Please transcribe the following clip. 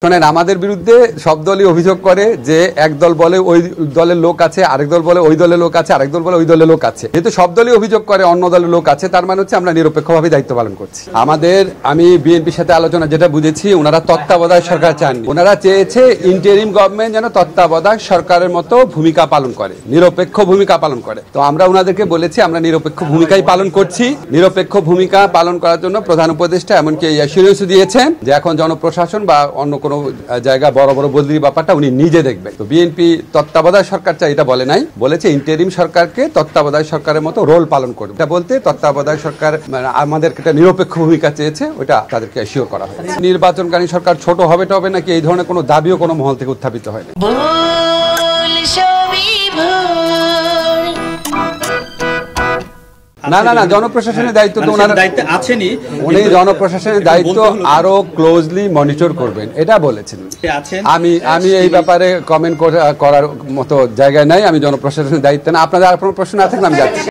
শোনেন, আমাদের বিরুদ্ধে সব দলই অভিযোগ করে যে এক দল বলে ওই দলের লোক আছে, আরেক দল বলে ওই দলের লোক আছে, আরেক দল বলে ওই দলের লোক আছে। যেহেতু সব দলই অভিযোগ করে অন্য দলের লোক আছে, তার মানে হচ্ছে আমরা নিরপেক্ষভাবে দায়িত্ব পালন করছি। আমি বিএনপির সাথে আলোচনা যেটা বুঝেছি, ওনারা তত্ত্বাবধায়ক সরকার চাননি। ওনারা চেয়েছে ইন্টারিম গভর্নমেন্ট যেন তত্ত্বাবধায়ক সরকারের মতো ভূমিকা পালন করে, নিরপেক্ষ ভূমিকা পালন করে। তো আমরা ওনাদেরকে বলেছি আমরা নিরপেক্ষ ভূমিকাই পালন করছি। নিরপেক্ষ ভূমিকা পালন করার জন্য প্রধান উপদেষ্টা এমনকি অ্যাসুরেন্স দিয়েছেন যে এখন জনপ্রশাসন বা অন্য কোনো জায়গা বড় বড় বদলির ব্যাপারটা উনি নিজে দেখবেন। তো বিএনপি তত্ত্বাবধায়ক সরকার চাই এটা বলে নাই, বলেছে ইন্টারিম সরকারকে তত্ত্বাবধায়ক সরকারের মতো রোল পালন করবে। এটা বলতে তত্ত্বাবধায়ক সরকার আমাদের একটা নিরপেক্ষ ভূমিকা চেয়েছে, ওটা তাদেরকে অ্যাসিওর করা হয়। নির্বাচনকারী সরকার ছোট হবে টবে নাকি এই ধরনের কোনো দাবিও কোনো মহল থেকে উত্থাপিত হয়নি। না না না, জনপ্রশাসনের দায়িত্ব তো ওনার দায়িত্ব আছেনই, উনি জনপ্রশাসনের দায়িত্ব আরো ক্লোজলি মনিটর করবেন এটা বলেছেন। আমি এই ব্যাপারে কমেন্ট করার মতো জায়গায় নাই। আমি জনপ্রশাসনের দায়িত্ব না। আপনাদের আর কোনো প্রশ্ন না থাকলে আমি যাচ্ছি।